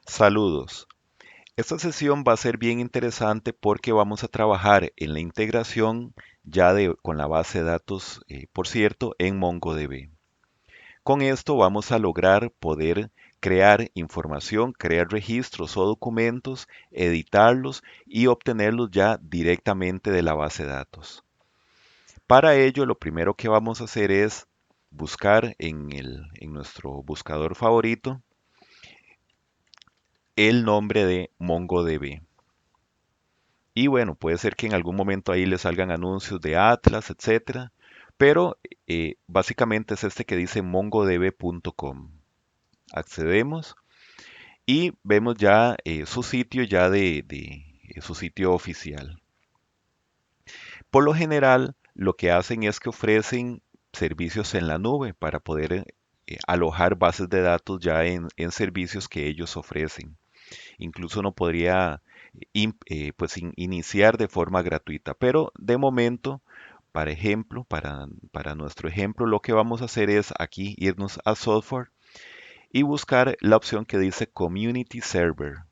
Saludos. Esta sesión va a ser bien interesante porque vamos a trabajar en la integración con la base de datos, por cierto, en MongoDB. Con esto vamos a lograr poder crear información, crear registros o documentos, editarlos y obtenerlos ya directamente de la base de datos. Para ello, lo primero que vamos a hacer es buscar en nuestro buscador favorito el nombre de MongoDB. Y bueno, puede ser que en algún momento ahí le salgan anuncios de Atlas, etcétera, pero básicamente es este que dice mongodb.com. Accedemos y vemos ya su sitio su sitio oficial. Por lo general, lo que hacen es que ofrecen servicios en la nube para poder alojar bases de datos ya en servicios que ellos ofrecen. Incluso uno podría pues iniciar de forma gratuita, pero de momento, para nuestro ejemplo, lo que vamos a hacer es aquí irnos a software y buscar la opción que dice Community Server,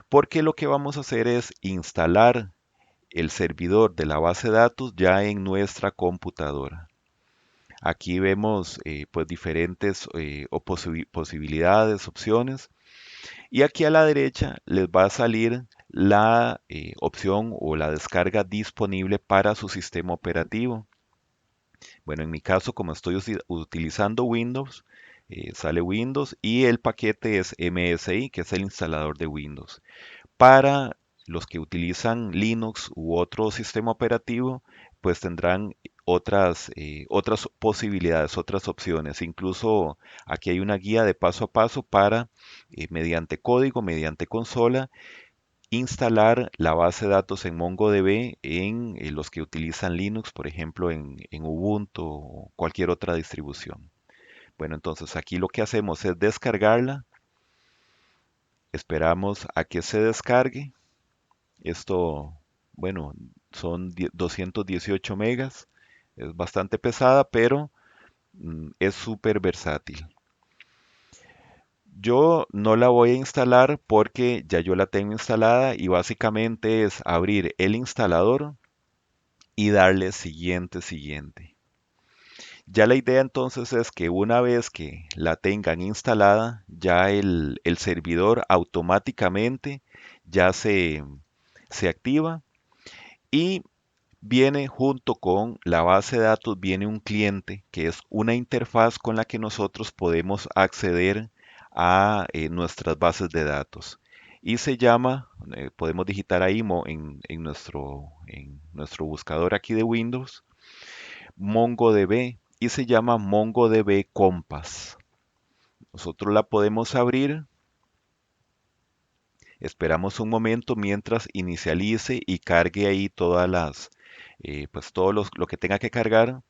porque lo que vamos a hacer es instalar el servidor de la base de datos ya en nuestra computadora. Aquí vemos pues diferentes posibilidades, opciones. Y aquí a la derecha les va a salir la opción o la descarga disponible para su sistema operativo. Bueno, en mi caso, como estoy utilizando Windows, sale Windows y el paquete es MSI, que es el instalador de Windows. Para los que utilizan Linux u otro sistema operativo, pues tendrán otras posibilidades, otras opciones. Incluso aquí hay una guía de paso a paso para, mediante código, mediante consola, instalar la base de datos en MongoDB en los que utilizan Linux, por ejemplo, en Ubuntu o cualquier otra distribución. Bueno, entonces aquí lo que hacemos es descargarla, esperamos a que se descargue. Esto, bueno, son 218 megas, es bastante pesada, pero es súper versátil. Yo no la voy a instalar porque ya yo la tengo instalada y básicamente es abrir el instalador y darle siguiente. Ya la idea entonces es que una vez que la tengan instalada, ya el servidor automáticamente ya se activa y viene junto con la base de datos, viene un cliente que es una interfaz con la que nosotros podemos acceder a nuestras bases de datos. Y se llama, podemos digitar ahí en nuestro buscador aquí de Windows, MongoDB, y se llama MongoDB Compass. Nosotros la podemos abrir, esperamos un momento mientras inicialice y cargue ahí pues lo que tenga que cargar.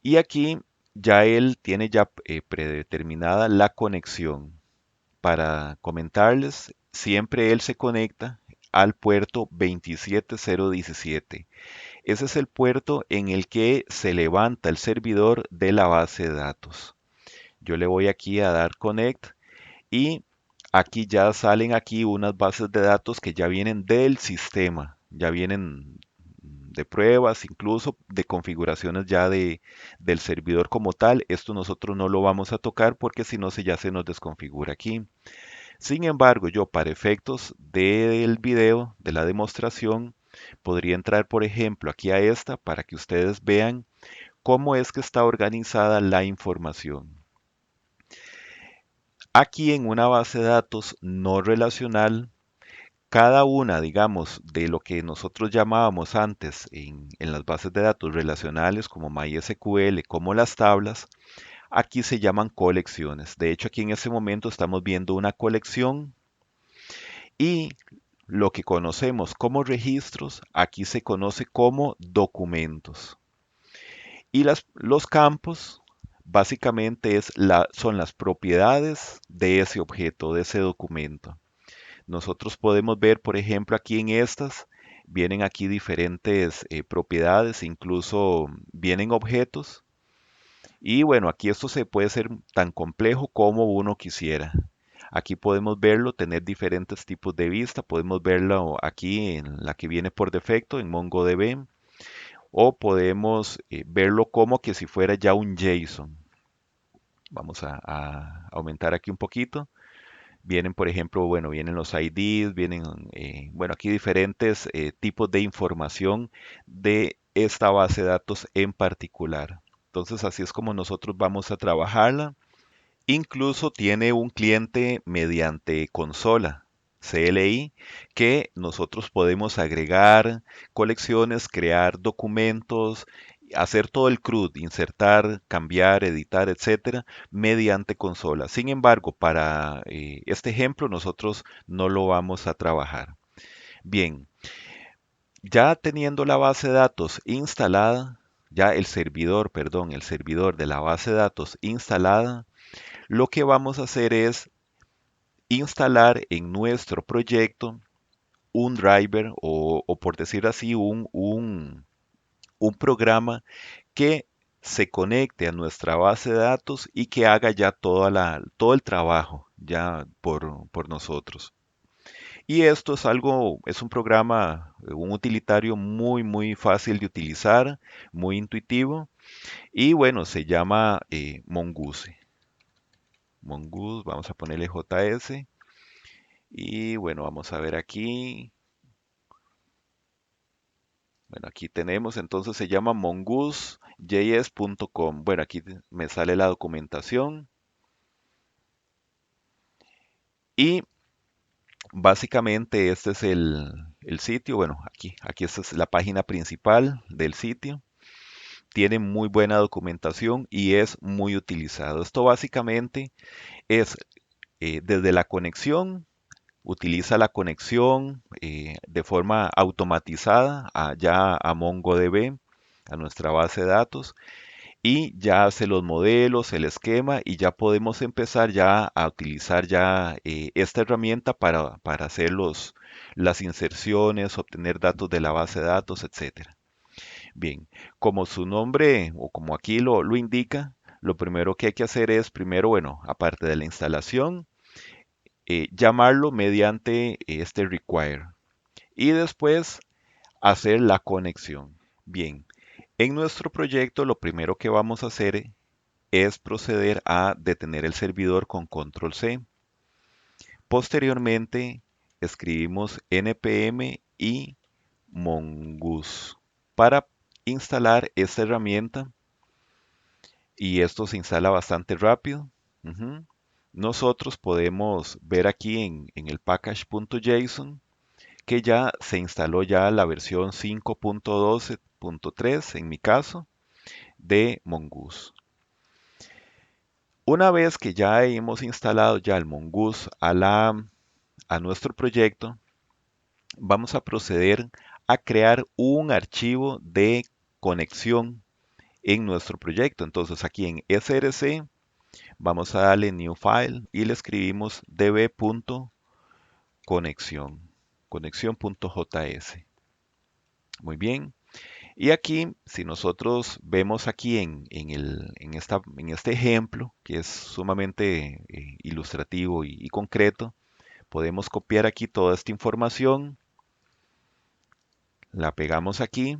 Y aquí ya él tiene ya predeterminada la conexión. Para comentarles, siempre él se conecta al puerto 27017. Ese es el puerto en el que se levanta el servidor de la base de datos. Yo le voy aquí a dar connect y aquí ya salen aquí unas bases de datos que ya vienen del sistema, ya vienen de pruebas, incluso de configuraciones del servidor como tal. Esto nosotros no lo vamos a tocar porque si no ya se nos desconfigura aquí. Sin embargo, yo para efectos del video, de la demostración, podría entrar, por ejemplo, aquí a esta para que ustedes vean cómo es que está organizada la información. Aquí en una base de datos no relacional, cada una, digamos, de lo que nosotros llamábamos antes en las bases de datos relacionales como MySQL, como las tablas, aquí se llaman colecciones. De hecho, aquí en ese momento estamos viendo una colección y lo que conocemos como registros, aquí se conoce como documentos. Y los campos básicamente son las propiedades de ese objeto, de ese documento. Nosotros podemos ver, por ejemplo, aquí en estas, vienen aquí diferentes propiedades, incluso vienen objetos. Y bueno, aquí esto se puede ser tan complejo como uno quisiera. Aquí podemos verlo, tener diferentes tipos de vista. Podemos verlo aquí en la que viene por defecto, en MongoDB, o podemos verlo como que si fuera ya un JSON. Vamos a aumentar aquí un poquito. Vienen, por ejemplo, bueno, vienen los IDs, vienen, bueno, aquí diferentes tipos de información de esta base de datos en particular. Entonces, así es como nosotros vamos a trabajarla. Incluso tiene un cliente mediante consola, CLI, que nosotros podemos agregar colecciones, crear documentos, hacer todo el CRUD, insertar, cambiar, editar, etcétera, mediante consola. Sin embargo, para este ejemplo nosotros no lo vamos a trabajar. Bien, ya teniendo la base de datos instalada, ya el servidor, perdón, el servidor de la base de datos instalada, lo que vamos a hacer es instalar en nuestro proyecto un driver o por decir así, un programa que se conecte a nuestra base de datos y que haga ya todo el trabajo ya por nosotros. Y esto es algo, es un programa, un utilitario muy fácil de utilizar, muy intuitivo y bueno, se llama Mongoose. Mongoose, vamos a ponerle JS. Y bueno, vamos a ver aquí. Bueno, aquí tenemos, entonces se llama mongoose.js.com. Bueno, aquí me sale la documentación y básicamente este es el sitio. Bueno, aquí esta es la página principal del sitio. Tiene muy buena documentación y es muy utilizado. Esto básicamente es desde la conexión, utiliza la conexión de forma automatizada ya a MongoDB, a nuestra base de datos, y ya hace los modelos, el esquema, y ya podemos empezar ya a utilizar ya esta herramienta para hacer las inserciones, obtener datos de la base de datos, etcétera. Bien, como su nombre o como aquí lo indica, lo primero que hay que hacer es, primero, bueno, aparte de la instalación, llamarlo mediante este require y después hacer la conexión. Bien, en nuestro proyecto lo primero que vamos a hacer es proceder a detener el servidor con control C. Posteriormente escribimos npm y mongoose para instalar esta herramienta y esto se instala bastante rápido. Ujú. Nosotros podemos ver aquí en el package.json que ya se instaló ya la versión 5.12.3 en mi caso de Mongoose. Una vez que ya hemos instalado ya el Mongoose a nuestro proyecto, vamos a proceder a crear un archivo de conexión en nuestro proyecto. Entonces aquí en src vamos a darle new file y le escribimos db.conexión, conexión.js. Muy bien. Y aquí, si nosotros vemos aquí en este ejemplo, que es sumamente ilustrativo y concreto, podemos copiar aquí toda esta información, la pegamos aquí,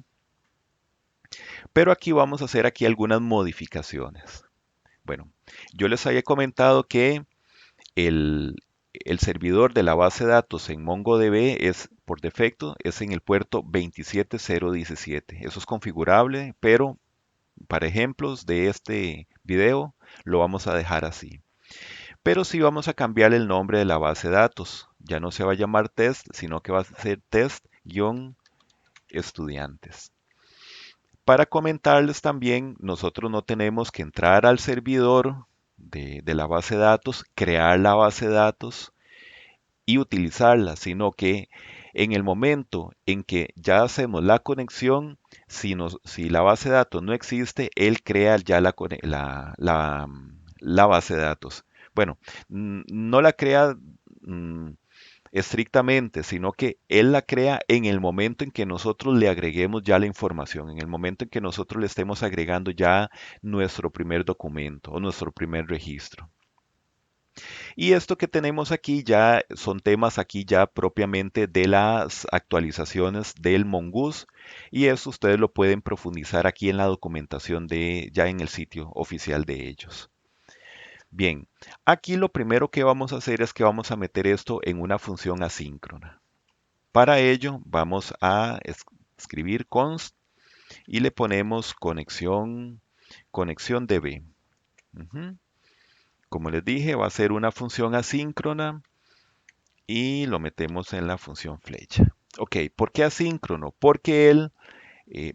pero aquí vamos a hacer aquí algunas modificaciones. Bueno, yo les había comentado que el, el servidor de la base de datos en MongoDB es, por defecto, es en el puerto 27017. Eso es configurable, pero para ejemplos de este video lo vamos a dejar así. Pero sí vamos a cambiar el nombre de la base de datos. Ya no se va a llamar test, sino que va a ser test-estudiantes. Para comentarles también, nosotros no tenemos que entrar al servidor de la base de datos, crear la base de datos y utilizarla, sino que en el momento en que ya hacemos la conexión, si la base de datos no existe, él crea ya la base de datos. Bueno, no la crea mm, estrictamente, sino que él la crea en el momento en que nosotros le agreguemos ya la información, en el momento en que nosotros le estemos agregando ya nuestro primer documento o nuestro primer registro. Y esto que tenemos aquí ya son temas aquí ya propiamente de las actualizaciones del Mongoose y eso ustedes lo pueden profundizar aquí en la documentación de ya en el sitio oficial de ellos. Bien, aquí lo primero que vamos a hacer es que vamos a meter esto en una función asíncrona. Para ello vamos a escribir const y le ponemos conexión DB. Ujú. Como les dije, va a ser una función asíncrona y lo metemos en la función flecha. Ok, ¿por qué asíncrono? Porque él,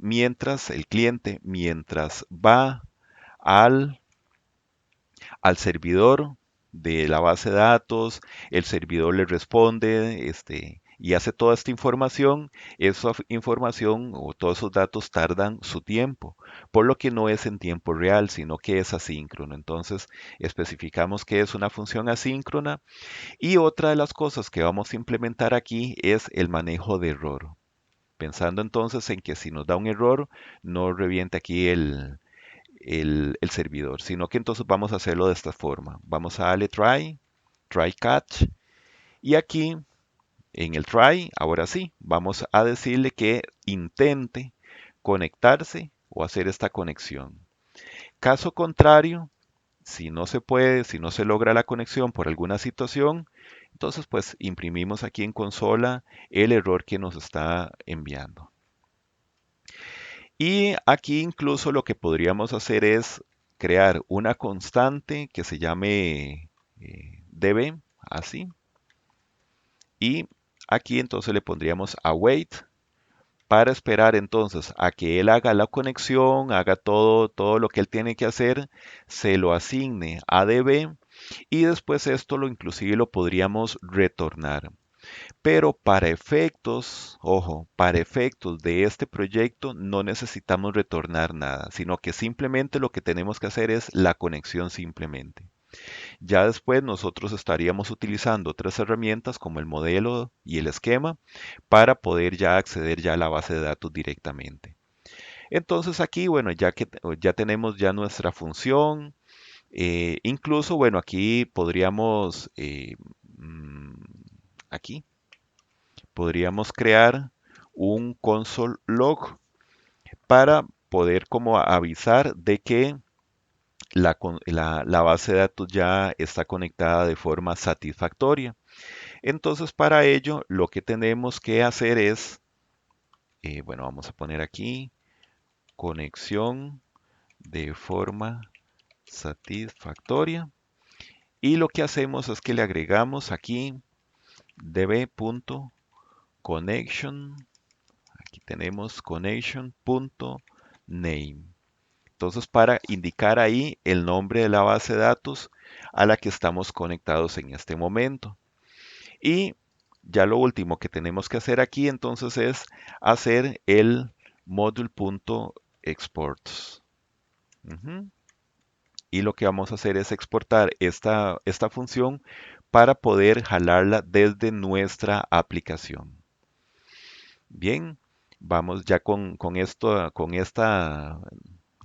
mientras el cliente, mientras va al, al servidor de la base de datos, el servidor le responde, y hace toda esta información, esa información o todos esos datos tardan su tiempo, por lo que no es en tiempo real, sino que es asíncrono. Entonces, especificamos que es una función asíncrona y otra de las cosas que vamos a implementar aquí es el manejo de error. Pensando entonces en que si nos da un error, no reviente aquí el servidor, sino que entonces vamos a hacerlo de esta forma. Vamos a darle try catch, y aquí en el try, ahora sí, vamos a decirle que intente conectarse o hacer esta conexión. Caso contrario, si no se puede, si no se logra la conexión por alguna situación, entonces pues imprimimos aquí en consola el error que nos está enviando. Y aquí incluso lo que podríamos hacer es crear una constante que se llame db, así. Y aquí entonces le pondríamos await para esperar entonces a que él haga la conexión, haga todo lo que él tiene que hacer, se lo asigne a db y después esto lo inclusive lo podríamos retornar. Pero para efectos, ojo, para efectos de este proyecto no necesitamos retornar nada, sino que simplemente lo que tenemos que hacer es la conexión simplemente. Ya después nosotros estaríamos utilizando otras herramientas como el modelo y el esquema para poder ya acceder ya a la base de datos directamente. Entonces aquí, bueno, ya que ya tenemos ya nuestra función, incluso, bueno, aquí podríamos, mm, aquí podríamos crear un console log para poder como avisar de que la base de datos ya está conectada de forma satisfactoria. Entonces, para ello, lo que tenemos que hacer es, bueno, vamos a poner aquí conexión de forma satisfactoria. Y lo que hacemos es que le agregamos aquí db.connection. Aquí tenemos connection.name. Entonces, para indicar ahí el nombre de la base de datos a la que estamos conectados en este momento. Y ya lo último que tenemos que hacer aquí entonces es hacer el module.exports. Ujú. Y lo que vamos a hacer es exportar esta función para poder jalarla desde nuestra aplicación. Bien, vamos ya con esta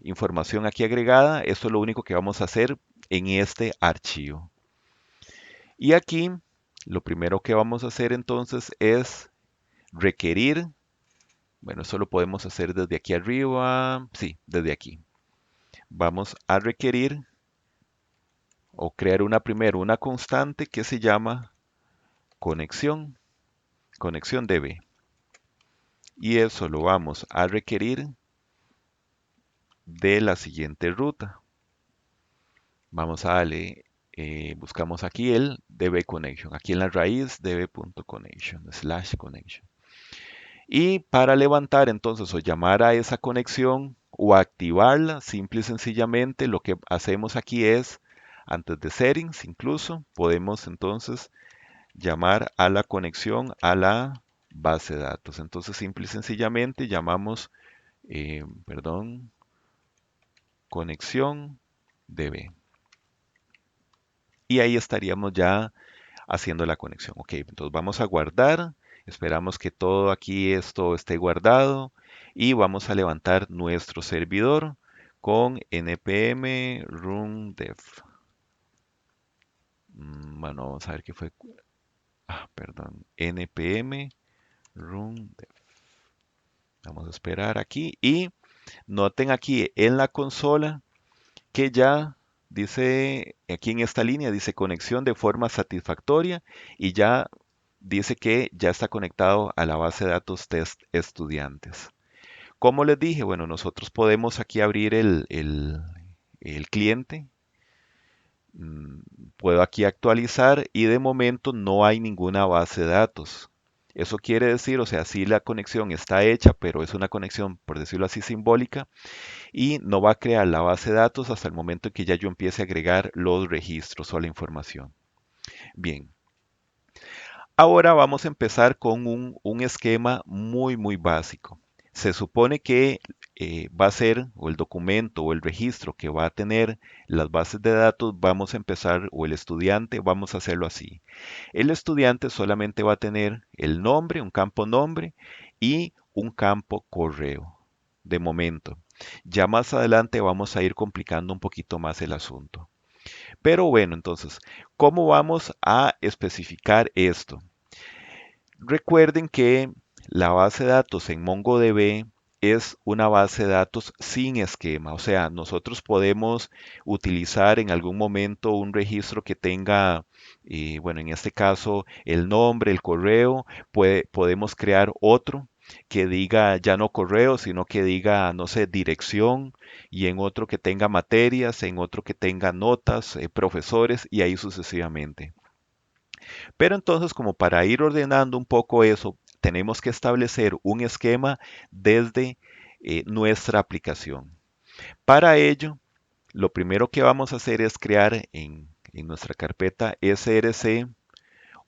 información aquí agregada. Esto es lo único que vamos a hacer en este archivo. Y aquí lo primero que vamos a hacer entonces es requerir, bueno, eso lo podemos hacer desde aquí arriba, sí, desde aquí. Vamos a requerir o crear primero una constante que se llama conexión, conexión DB. Y eso lo vamos a requerir de la siguiente ruta. Vamos a darle, buscamos aquí el db connection, aquí en la raíz db.connection, /connection. Y para levantar entonces o llamar a esa conexión o activarla, simple y sencillamente lo que hacemos aquí es, antes de settings incluso, podemos entonces llamar a la conexión a la base de datos. Entonces simple y sencillamente llamamos, perdón, conexión db. Y ahí estaríamos ya haciendo la conexión. Ok, entonces vamos a guardar, esperamos que todo aquí esto esté guardado y vamos a levantar nuestro servidor con npm run dev. Bueno, vamos a ver qué fue. Perdón. npm run. Vamos a esperar aquí y noten aquí en la consola que ya dice, aquí en esta línea dice conexión de forma satisfactoria y ya dice que ya está conectado a la base de datos test estudiantes. Como les dije, bueno, nosotros podemos aquí abrir el cliente. Mm, Puedo aquí actualizar y de momento no hay ninguna base de datos. Eso quiere decir, o sea, sí la conexión está hecha, pero es una conexión, por decirlo así, simbólica y no va a crear la base de datos hasta el momento en que ya yo empiece a agregar los registros o la información. Bien, ahora vamos a empezar con un esquema muy básico. Se supone que va a ser, o el documento o el registro que va a tener las bases de datos, vamos a empezar, o el estudiante, vamos a hacerlo así. El estudiante solamente va a tener el nombre, un campo nombre y un campo correo, de momento. Ya más adelante vamos a ir complicando un poquito más el asunto. Pero bueno, entonces, ¿cómo vamos a especificar esto? Recuerden que la base de datos en MongoDB es una base de datos sin esquema, o sea, nosotros podemos utilizar en algún momento un registro que tenga, bueno, en este caso, el nombre, el correo, podemos crear otro que diga ya no correo, sino que diga, no sé, dirección, y en otro que tenga materias, en otro que tenga notas, profesores, y ahí sucesivamente. Pero entonces, como para ir ordenando un poco eso, tenemos que establecer un esquema desde nuestra aplicación. Para ello, lo primero que vamos a hacer es crear en nuestra carpeta src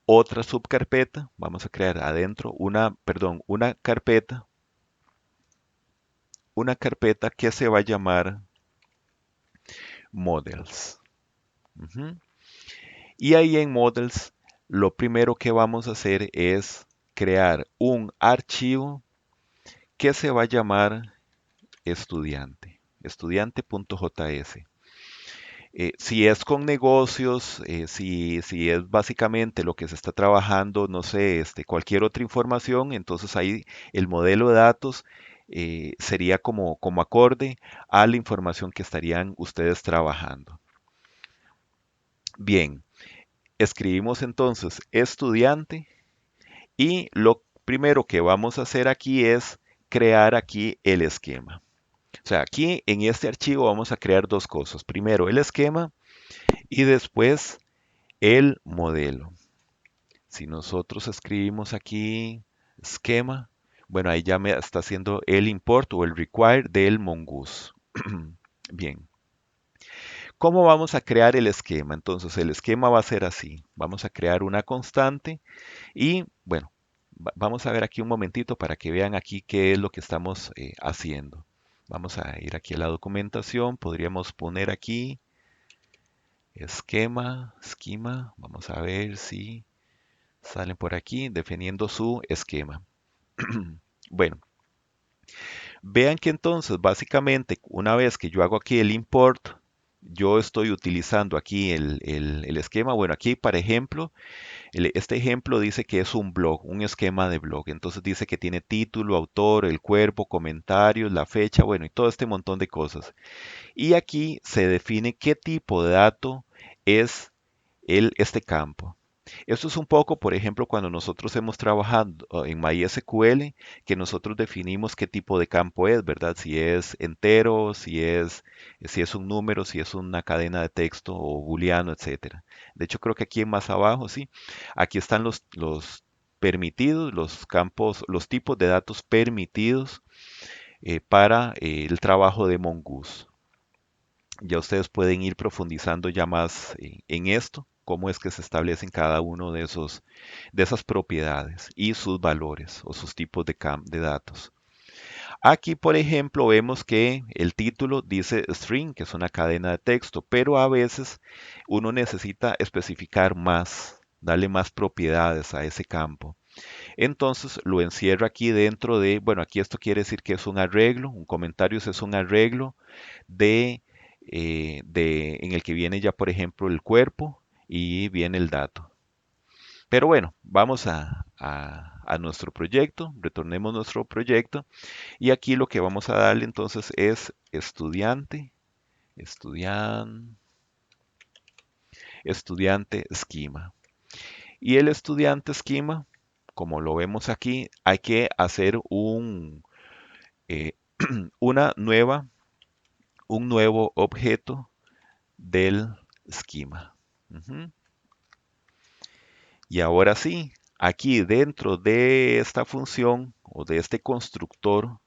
otra subcarpeta. Vamos a crear adentro una carpeta que se va a llamar models. Ujú. Y ahí en models, lo primero que vamos a hacer es crear un archivo que se va a llamar estudiante.js. Si es con negocios, si es básicamente lo que se está trabajando, no sé, cualquier otra información, entonces ahí el modelo de datos sería como acorde a la información que estarían ustedes trabajando. Bien, escribimos entonces estudiante y lo primero que vamos a hacer aquí es crear aquí el esquema. O sea, aquí en este archivo vamos a crear dos cosas. Primero el esquema y después el modelo. Si nosotros escribimos aquí esquema, bueno, ahí ya me está haciendo el import o el require del Mongoose. Bien, ¿cómo vamos a crear el esquema? Entonces el esquema va a ser así. Vamos a crear una constante y bueno, vamos a ver aquí un momentito para que vean aquí qué es lo que estamos haciendo. Vamos a ir aquí a la documentación. Podríamos poner aquí esquema. Vamos a ver si salen por aquí definiendo su esquema. Bueno, vean que entonces básicamente una vez que yo hago aquí el import, yo estoy utilizando aquí el esquema. Bueno, aquí, por ejemplo, este ejemplo dice que es un blog, un esquema de blog. Entonces dice que tiene título, autor, el cuerpo, comentarios, la fecha, bueno, y todo este montón de cosas. Y aquí se define qué tipo de dato es este campo. Esto es un poco, por ejemplo, cuando nosotros hemos trabajado en MySQL, que nosotros definimos qué tipo de campo es, ¿verdad? Si es entero, si es un número, si es una cadena de texto o booleano, etcétera. De hecho, creo que aquí más abajo, sí, aquí están los permitidos, los campos, los tipos de datos permitidos para el trabajo de Mongoose. Ya ustedes pueden ir profundizando ya más en esto, cómo es que se establecen cada uno de esas propiedades y sus valores o sus tipos de datos. Aquí, por ejemplo, vemos que el título dice string, que es una cadena de texto, pero a veces uno necesita especificar más, darle más propiedades a ese campo. Entonces lo encierro aquí dentro de, bueno, aquí esto quiere decir que es un arreglo, un comentario es un arreglo en el que viene ya, por ejemplo, el cuerpo y viene el dato. Pero bueno, vamos a nuestro proyecto, retornemos nuestro proyecto y aquí lo que vamos a darle entonces es estudiante esquema. Y el estudiante esquema, como lo vemos aquí, hay que hacer eh, una nueva, un nuevo objeto del esquema. Ujú. Y ahora sí, aquí dentro de esta función o de este constructor,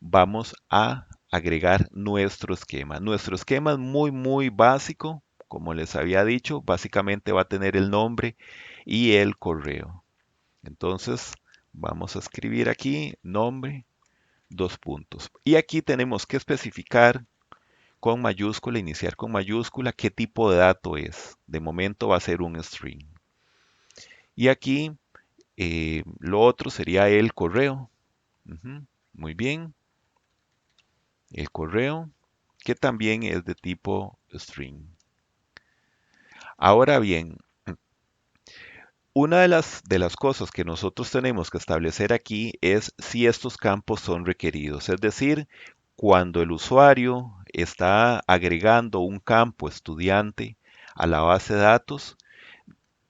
vamos a agregar nuestro esquema. Nuestro esquema es muy básico, como les había dicho, básicamente va a tener el nombre y el correo. Entonces, vamos a escribir aquí nombre, dos puntos. Y aquí tenemos que especificar con mayúscula, iniciar con mayúscula, qué tipo de dato es. De momento va a ser un string. Y aquí lo otro sería el correo. Ujú, muy bien, el correo, que también es de tipo string. Ahora bien, una de las cosas que nosotros tenemos que establecer aquí es si estos campos son requeridos, es decir, cuando el usuario está agregando un campo estudiante a la base de datos,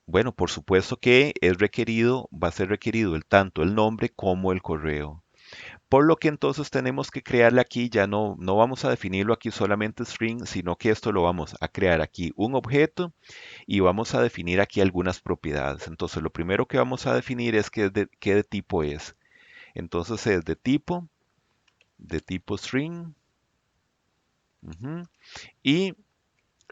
bueno, por supuesto que es requerido, va a ser requerido tanto el nombre como el correo. Por lo que entonces tenemos que crearle aquí, ya no vamos a definirlo aquí solamente string, sino que esto lo vamos a crear aquí un objeto y vamos a definir aquí algunas propiedades. Entonces lo primero que vamos a definir es qué de tipo es. Entonces es de tipo string. Ujú, y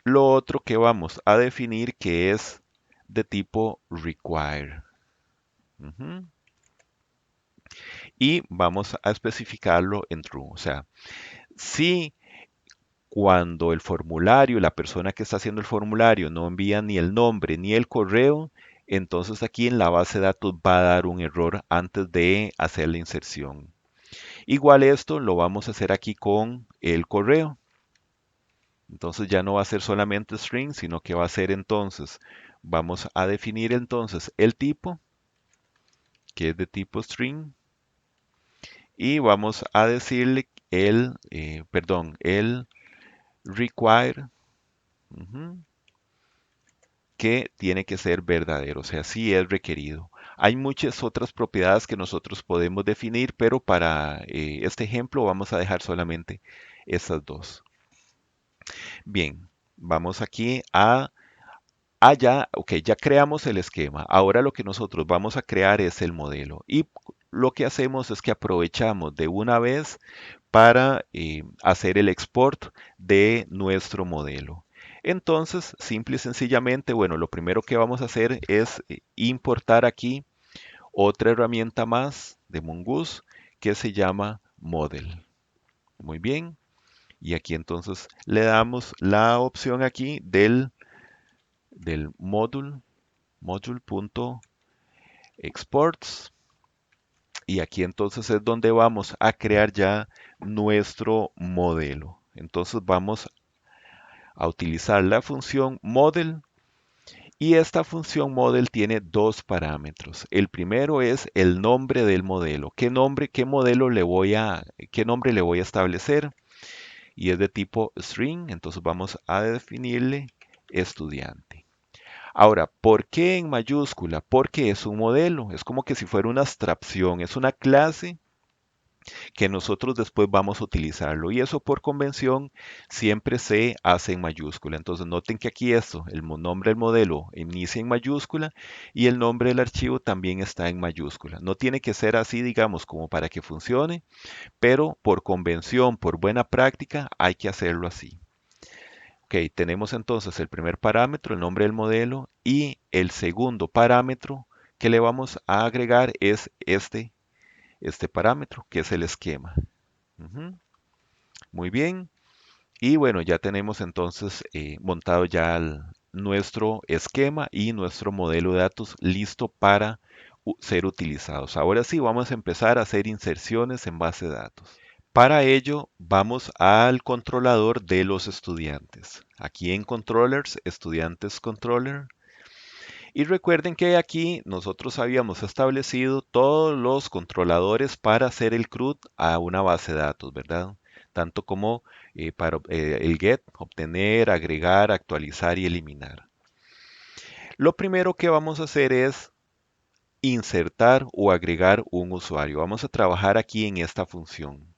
lo otro que vamos a definir que es de tipo require. Ujú, y vamos a especificarlo en true. O sea, si cuando el formulario, la persona que está haciendo el formulario no envía ni el nombre ni el correo, entonces aquí en la base de datos va a dar un error antes de hacer la inserción. Igual esto lo vamos a hacer aquí con el correo. Entonces ya no va a ser solamente string, sino que va a ser entonces, vamos a definir entonces el tipo, que es de tipo string, y vamos a decirle el require, ujú, que tiene que ser verdadero, o sea, sí es requerido. Hay muchas otras propiedades que nosotros podemos definir, pero para este ejemplo vamos a dejar solamente estas dos. Bien, vamos aquí ya, ok, ya creamos el esquema. Ahora lo que nosotros vamos a crear es el modelo. Y lo que hacemos es que aprovechamos de una vez para hacer el export de nuestro modelo. Entonces, simple y sencillamente, bueno, lo primero que vamos a hacer es importar aquí otra herramienta más de Mongoose que se llama Model. Muy bien. Y aquí entonces le damos la opción aquí del module.exports. Y aquí entonces es donde vamos a crear ya nuestro modelo. Entonces vamos a utilizar la función model y esta función model tiene dos parámetros. El primero es el nombre del modelo. ¿Qué nombre, qué nombre le voy a establecer? Y es de tipo string, entonces vamos a definirle estudiante. Ahora, ¿por qué en mayúscula? Porque es un modelo, es como que si fuera una abstracción, es una clase que nosotros después vamos a utilizarlo y eso por convención siempre se hace en mayúscula. Entonces noten que aquí esto, nombre del modelo inicia en mayúscula y el nombre del archivo también está en mayúscula. No tiene que ser así, digamos, como para que funcione, pero por convención, por buena práctica, hay que hacerlo así. Ok, tenemos entonces el primer parámetro, el nombre del modelo, y el segundo parámetro que le vamos a agregar es este parámetro, que es el esquema. Ujú, muy bien. Y bueno, ya tenemos entonces montado ya nuestro esquema y nuestro modelo de datos listo para ser utilizados. Ahora sí, vamos a empezar a hacer inserciones en base de datos. Para ello, vamos al controlador de los estudiantes. Aquí en Controllers, Estudiantes Controller. Y recuerden que aquí nosotros habíamos establecido todos los controladores para hacer el CRUD a una base de datos, ¿verdad? Tanto como para el get, obtener, agregar, actualizar y eliminar. Lo primero que vamos a hacer es insertar o agregar un usuario. Vamos a trabajar aquí en esta función.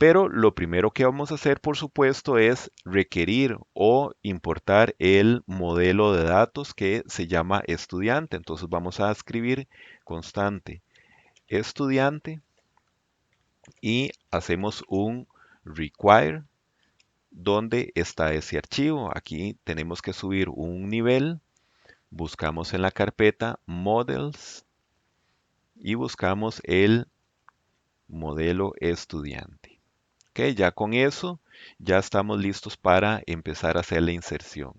Pero lo primero que vamos a hacer, por supuesto, es requerir o importar el modelo de datos que se llama estudiante. Entonces vamos a escribir constante estudiante y hacemos un require donde está ese archivo. Aquí tenemos que subir un nivel. Buscamos en la carpeta models y buscamos el modelo estudiante. Ok, ya con eso ya estamos listos para empezar a hacer la inserción.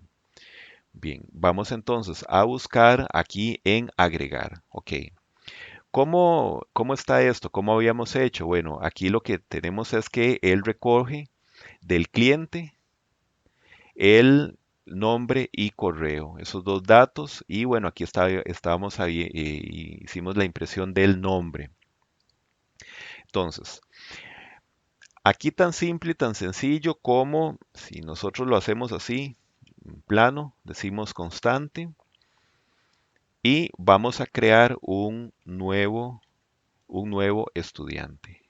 Bien, vamos entonces a buscar aquí en agregar. Ok, ¿cómo está esto? ¿Cómo habíamos hecho? Bueno, aquí lo que tenemos es que él recoge del cliente el nombre y correo, esos dos datos. Y bueno, aquí estábamos ahí, hicimos la impresión del nombre. Entonces, aquí tan simple y tan sencillo como si nosotros lo hacemos así, en plano, decimos constante y vamos a crear un nuevo estudiante.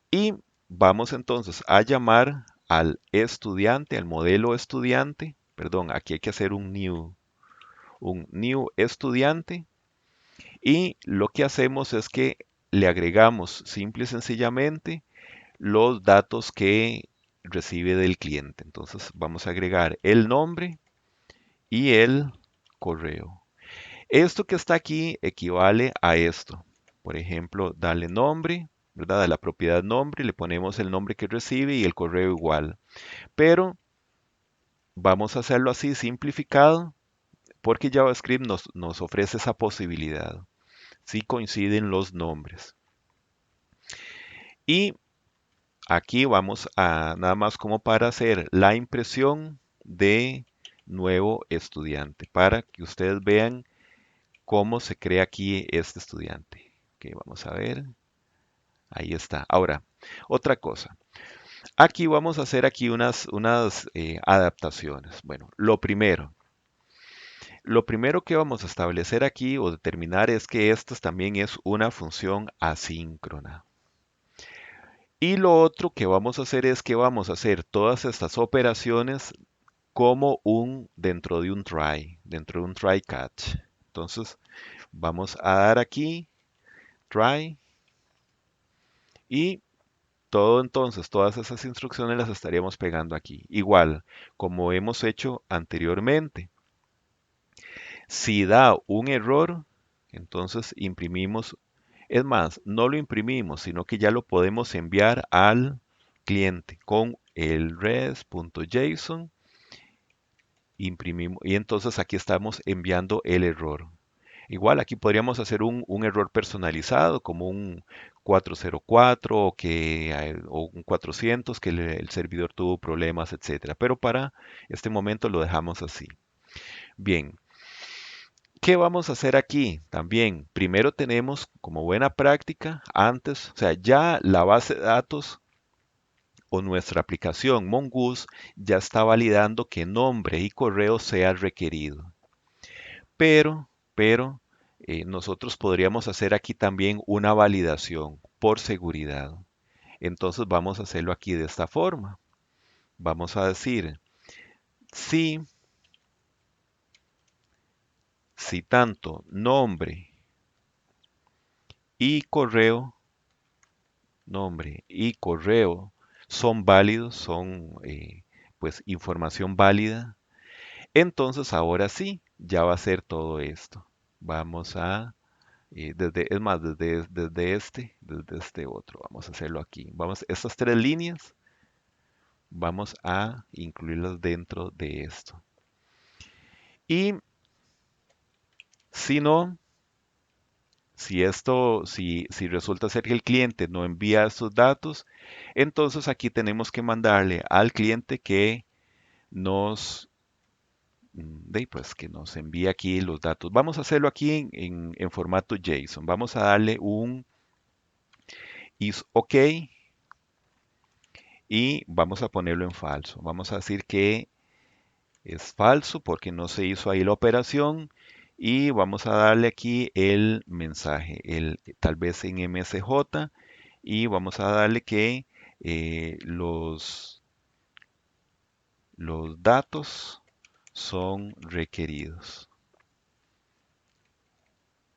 Y vamos entonces a llamar al estudiante, al modelo estudiante, perdón, aquí hay que hacer un new estudiante y lo que hacemos es que le agregamos simple y sencillamente los datos que recibe del cliente. Entonces vamos a agregar el nombre y el correo. Esto que está aquí equivale a esto. Por ejemplo, darle nombre, ¿verdad? A la propiedad nombre, le ponemos el nombre que recibe y el correo igual. Pero vamos a hacerlo así simplificado porque JavaScript nos ofrece esa posibilidad. Si coinciden los nombres. Y aquí vamos a nada más como para hacer la impresión de nuevo estudiante, para que ustedes vean cómo se crea aquí este estudiante. Ok, vamos a ver. Ahí está. Ahora, otra cosa. Aquí vamos a hacer aquí unas adaptaciones. Bueno, lo primero que vamos a establecer aquí o determinar es que esto también es una función asíncrona. Y lo otro que vamos a hacer es que vamos a hacer todas estas operaciones como dentro de un try catch. Entonces, vamos a dar aquí try y todas esas instrucciones las estaríamos pegando aquí. Igual, como hemos hecho anteriormente. Si da un error, entonces imprimimos, es más, no lo imprimimos, sino que ya lo podemos enviar al cliente con el res.json, imprimimos y entonces aquí estamos enviando el error. Igual aquí podríamos hacer un error personalizado como un 404 o un 400 que el servidor tuvo problemas, etcétera. Pero para este momento lo dejamos así. Bien, ¿qué vamos a hacer aquí? También, primero tenemos como buena práctica, antes, o sea, ya la base de datos o nuestra aplicación Mongoose ya está validando que nombre y correo sea requerido. Pero, nosotros podríamos hacer aquí también una validación por seguridad. Entonces vamos a hacerlo aquí de esta forma. Vamos a decir, si, si tanto nombre y correo son válidos, son pues información válida. Entonces ahora sí, ya va a ser todo esto. Vamos a, es más, desde este otro, vamos a hacerlo aquí. Estas tres líneas, vamos a incluirlas dentro de esto. Y si no, Si resulta ser que el cliente no envía estos datos, entonces aquí tenemos que mandarle al cliente que nos, pues que nos envíe aquí los datos. Vamos a hacerlo aquí en formato JSON. Vamos a darle un is OK y vamos a ponerlo en falso. Vamos a decir que es falso porque no se hizo ahí la operación y vamos a darle aquí el mensaje, tal vez en MSJ y vamos a darle que los datos son requeridos.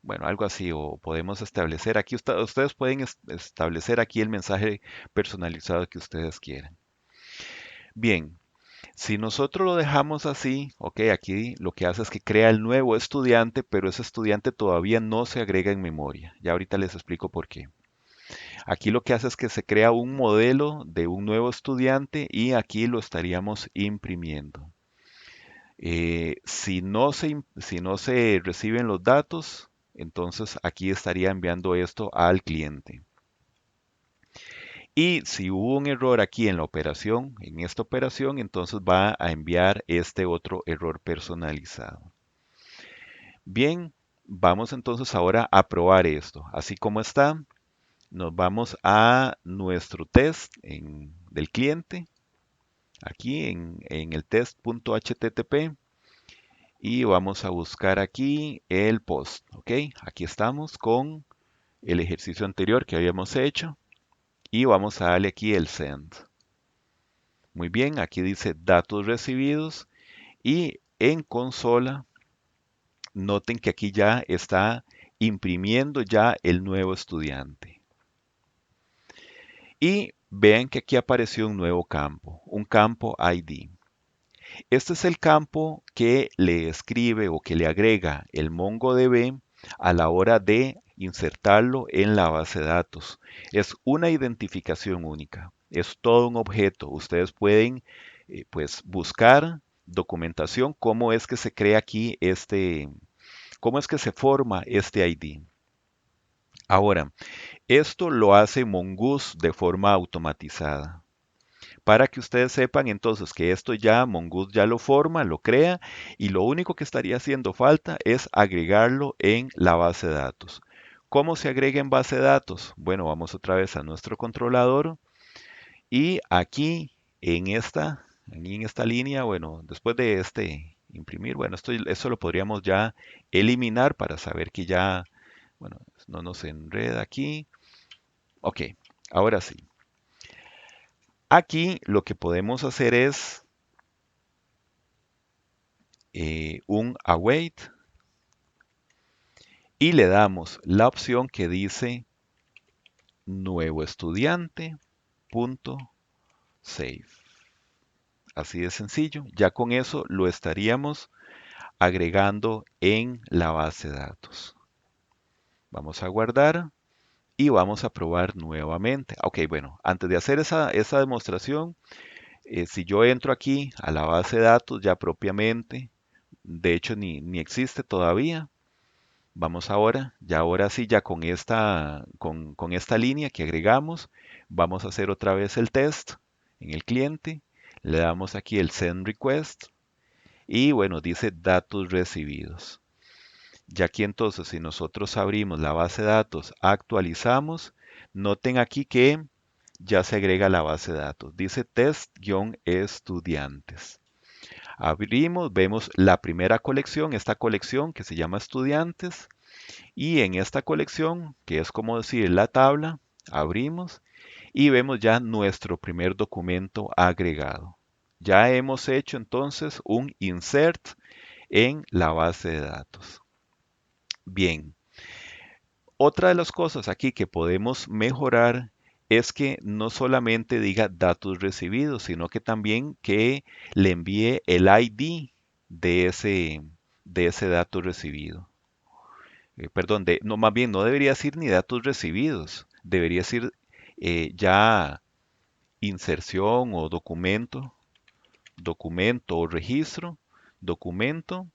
Bueno, algo así, o podemos establecer aquí, ustedes pueden establecer aquí el mensaje personalizado que ustedes quieran. Bien, si nosotros lo dejamos así, ok, aquí lo que hace es que crea el nuevo estudiante, pero ese estudiante todavía no se agrega en memoria. Ya ahorita les explico por qué. Aquí lo que hace es que se crea un modelo de un nuevo estudiante y aquí lo estaríamos imprimiendo. Si no se reciben los datos, entonces aquí estaría enviando esto al cliente. Y si hubo un error aquí en la operación, en esta operación, entonces va a enviar este otro error personalizado. Bien, vamos entonces ahora a probar esto. Así como está, nos vamos a nuestro test del cliente, aquí en el test.http, y vamos a buscar aquí el post. Ok, aquí estamos con el ejercicio anterior que habíamos hecho y vamos a darle aquí el send. Muy bien, aquí dice datos recibidos y en consola noten que aquí ya está imprimiendo ya el nuevo estudiante. Y vean que aquí apareció un campo ID. Este es el campo que le escribe o que le agrega el MongoDB a la hora de insertarlo en la base de datos. Es una identificación única, es todo un objeto. Ustedes pueden pues buscar documentación, cómo es que se crea aquí cómo es que se forma este ID. Ahora, esto lo hace Mongoose de forma automatizada. Para que ustedes sepan entonces que esto ya Mongoose ya lo forma, lo crea y lo único que estaría haciendo falta es agregarlo en la base de datos. ¿Cómo se agrega en base de datos? Bueno, vamos otra vez a nuestro controlador y aquí en esta línea, bueno, después de imprimir, bueno, esto lo podríamos ya eliminar para saber que ya, bueno, no nos enreda aquí. Ok, ahora sí. Aquí lo que podemos hacer es un await y le damos la opción que dice nuevo estudiante punto save. Así de sencillo. Ya con eso lo estaríamos agregando en la base de datos. Vamos a guardar y vamos a probar nuevamente. Ok, bueno, antes de hacer esa demostración, si yo entro aquí a la base de datos ya propiamente, de hecho ni existe todavía. Vamos ahora, ya ahora sí, ya con esta línea que agregamos, vamos a hacer otra vez el test en el cliente. Le damos aquí el send request y bueno, dice datos recibidos. Ya aquí entonces, si nosotros abrimos la base de datos, actualizamos, noten aquí que ya se agrega la base de datos. Dice test-estudiantes. Abrimos, vemos la primera colección, esta colección que se llama estudiantes. Y en esta colección, que es como decir la tabla, abrimos y vemos ya nuestro primer documento agregado. Ya hemos hecho entonces un insert en la base de datos. Bien, otra de las cosas aquí que podemos mejorar es que no solamente diga datos recibidos, sino que también que le envíe el ID de ese dato recibido. Perdón, no, más bien no debería decir ni datos recibidos, debería decir ya inserción o documento o registro, documento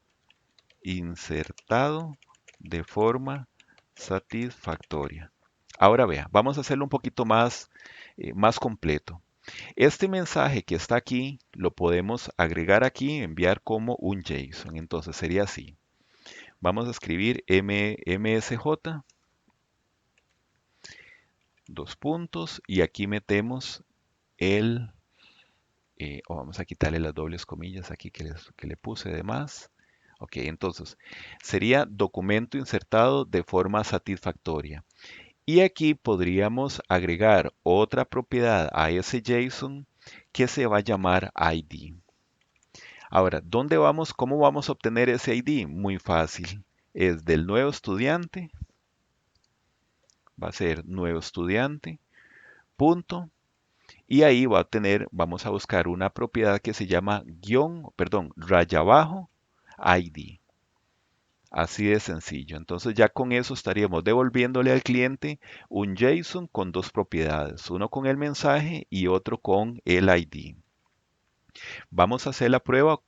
insertado de forma satisfactoria. Ahora vea, vamos a hacerlo un poquito más completo. Este mensaje que está aquí lo podemos agregar aquí, enviar como un JSON. Entonces sería así. Vamos a escribir msj, dos puntos, y aquí metemos el, o vamos a quitarle las dobles comillas aquí que le puse de más. Ok, entonces sería documento insertado de forma satisfactoria. Y aquí podríamos agregar otra propiedad a ese JSON que se va a llamar ID. Ahora, ¿dónde vamos? ¿Cómo vamos a obtener ese ID? Muy fácil. Es del nuevo estudiante, va a ser nuevo estudiante, punto, y ahí va a tener, vamos a buscar una propiedad que se llama raya abajo, ID. Así de sencillo. Entonces ya con eso estaríamos devolviéndole al cliente un JSON con dos propiedades, uno con el mensaje y otro con el ID. Vamos a hacer la prueba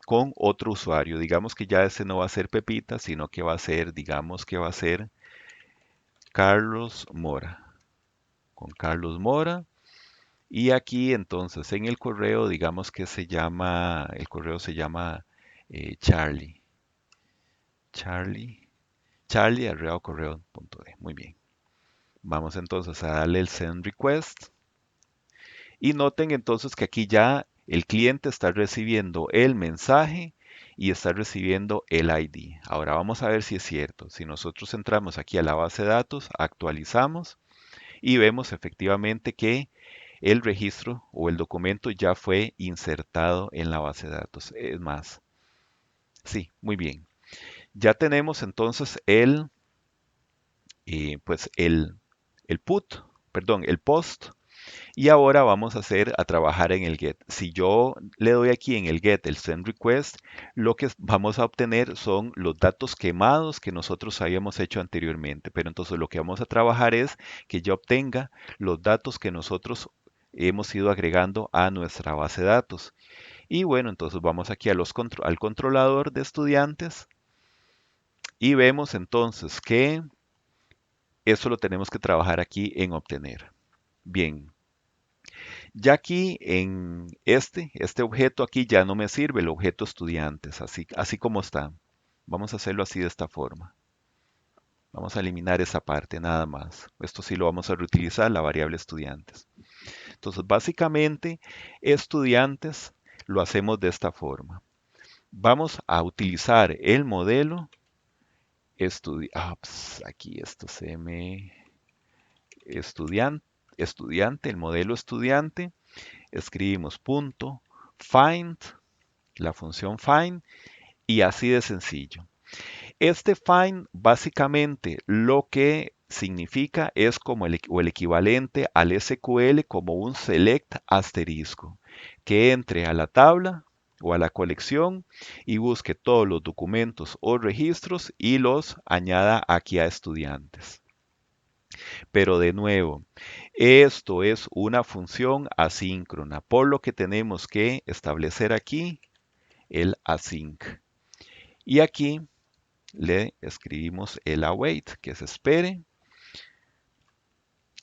con otro usuario. Digamos que ya ese no va a ser Pepita, sino que va a ser, digamos que va a ser Carlos Mora. Con Carlos Mora. Y aquí entonces en el correo, digamos que el correo se llama Charlie. Charlie. Charlie@correo.de. Muy bien. Vamos entonces a darle el send request. Y noten entonces que aquí ya el cliente está recibiendo el mensaje y está recibiendo el ID. Ahora vamos a ver si es cierto. Si nosotros entramos aquí a la base de datos, actualizamos y vemos efectivamente que el registro o el documento ya fue insertado en la base de datos. Es más, sí, muy bien. Ya tenemos entonces pues el put, perdón, el post. Y ahora vamos a trabajar en el get. Si yo le doy aquí en el get el send request, lo que vamos a obtener son los datos quemados que nosotros habíamos hecho anteriormente. Pero entonces lo que vamos a trabajar es que yo obtenga los datos que nosotros hemos ido agregando a nuestra base de datos. Y bueno, entonces vamos aquí al controlador de estudiantes y vemos entonces que eso lo tenemos que trabajar aquí en obtener. Bien, ya aquí en este objeto aquí ya no me sirve el objeto estudiantes, así como está. Vamos a hacerlo así de esta forma. Vamos a eliminar esa parte nada más. Esto sí lo vamos a reutilizar, la variable estudiantes. Entonces, básicamente, estudiantes lo hacemos de esta forma. Vamos a utilizar el modelo aquí esto se me estudiante, el modelo estudiante. Escribimos punto find, la función find, y así de sencillo. Este find básicamente lo que significa es como el equivalente al SQL como un select asterisco, que entre a la tabla o a la colección y busque todos los documentos o registros y los añada aquí a estudiantes. Pero de nuevo, esto es una función asíncrona, por lo que tenemos que establecer aquí el async. Y aquí le escribimos el await, que se espere.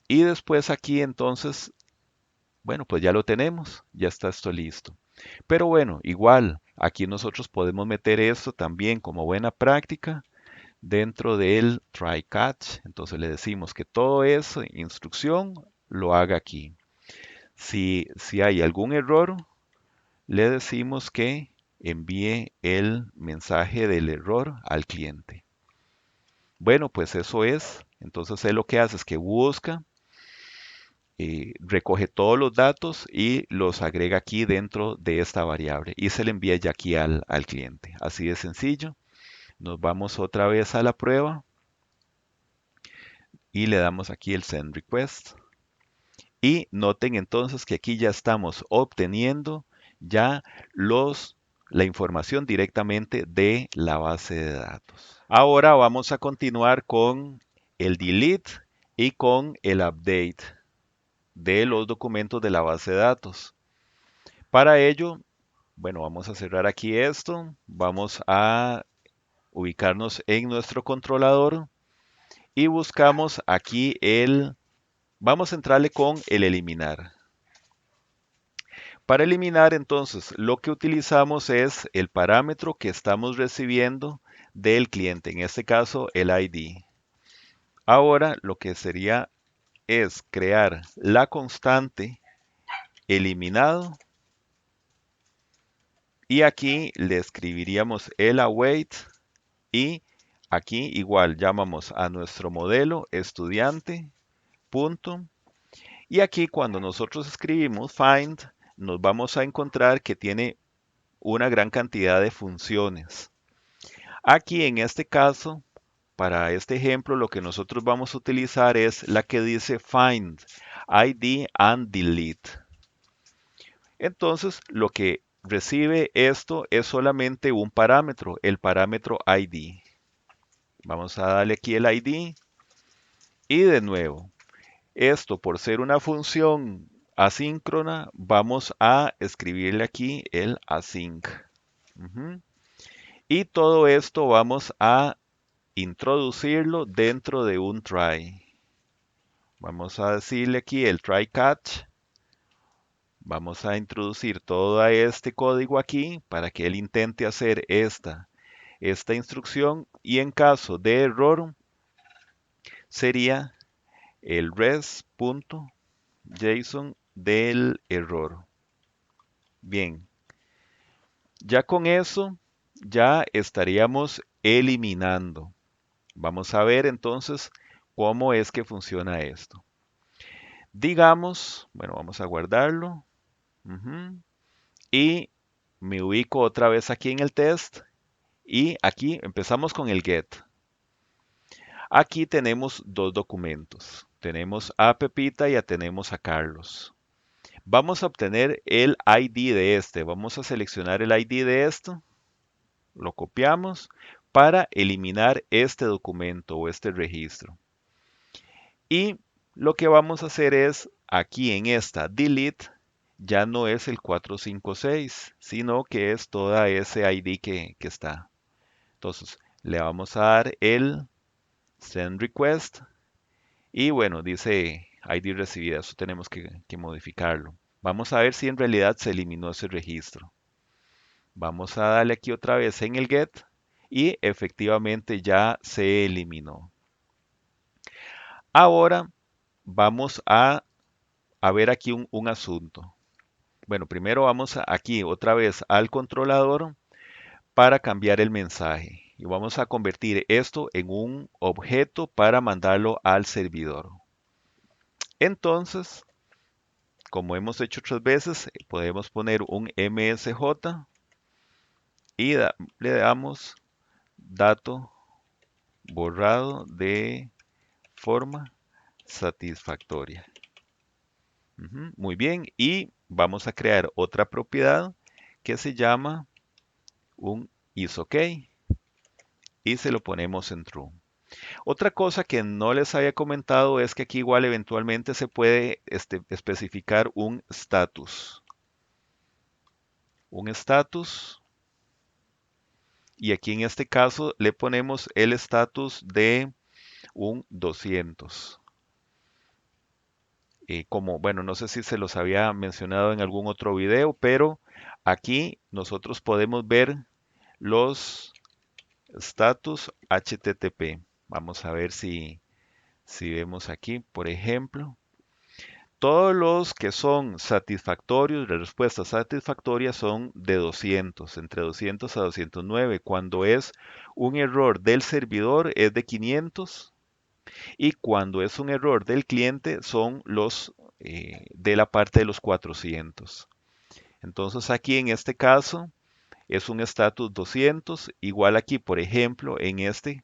Y después aquí entonces, bueno, pues ya lo tenemos, ya está esto listo. Pero bueno, igual, aquí nosotros podemos meter esto también como buena práctica dentro del try catch. Entonces le decimos que todo eso, instrucción, lo haga aquí. Si hay algún error, le decimos que envíe el mensaje del error al cliente. Bueno, pues eso es. Entonces él lo que hace es que busca, recoge todos los datos y los agrega aquí dentro de esta variable y se le envía ya aquí al cliente. Así de sencillo. Nos vamos otra vez a la prueba y le damos aquí el send request. Y noten entonces que aquí ya estamos obteniendo ya la información directamente de la base de datos. Ahora vamos a continuar con el delete y con el update de los documentos de la base de datos. Para ello, bueno, vamos a cerrar aquí esto, vamos a ubicarnos en nuestro controlador y buscamos aquí vamos a entrarle con el eliminar. Para eliminar entonces lo que utilizamos es el parámetro que estamos recibiendo del cliente, en este caso el ID. Ahora lo que sería es crear la constante eliminado y aquí le escribiríamos el await y aquí igual llamamos a nuestro modelo estudiante punto y aquí cuando nosotros escribimos find nos vamos a encontrar que tiene una gran cantidad de funciones. Aquí en este caso, para este ejemplo, lo que nosotros vamos a utilizar es la que dice find ID and delete. Entonces, lo que recibe esto es solamente un parámetro, el parámetro ID. Vamos a darle aquí el ID y de nuevo, esto por ser una función asíncrona, vamos a escribirle aquí el async. Ujú. Y todo esto vamos a introducirlo dentro de un try. Vamos a decirle aquí el try catch. Vamos a introducir todo este código aquí para que él intente hacer esta instrucción y en caso de error sería el res.json del error. Bien, ya con eso ya estaríamos eliminando. Vamos a ver entonces cómo es que funciona esto. Digamos, bueno, vamos a guardarlo. Ujú, y me ubico otra vez aquí en el test. Y aquí empezamos con el get. Aquí tenemos dos documentos. Tenemos a Pepita y ya tenemos a Carlos. Vamos a obtener el ID de este. Vamos a seleccionar el ID de esto. Lo copiamos para eliminar este documento o este registro. Y lo que vamos a hacer es, aquí en esta delete, ya no es el 456, sino que es toda ese ID que está. Entonces, le vamos a dar el send request y bueno, dice ID recibida, eso tenemos que modificarlo. Vamos a ver si en realidad se eliminó ese registro. Vamos a darle aquí otra vez en el get y efectivamente ya se eliminó. Ahora vamos a ver aquí un asunto. Bueno, primero vamos aquí otra vez al controlador para cambiar el mensaje. Y vamos a convertir esto en un objeto para mandarlo al servidor. Entonces, como hemos hecho otras veces, podemos poner un MSJ y le damos dato borrado de forma satisfactoria. Muy bien, y vamos a crear otra propiedad que se llama un isOK y se lo ponemos en true. Otra cosa que no les había comentado es que aquí igual eventualmente se puede especificar un status. Un status y aquí en este caso le ponemos el status de un 200. Como, bueno, no sé si se los había mencionado en algún otro video, pero aquí nosotros podemos ver los status HTTP. Vamos a ver si vemos aquí, por ejemplo, todos los que son satisfactorios, las respuestas satisfactorias son de 200, entre 200 a 209. Cuando es un error del servidor es de 500 y cuando es un error del cliente son los de la parte de los 400. Entonces aquí en este caso es un status 200, igual aquí por ejemplo en este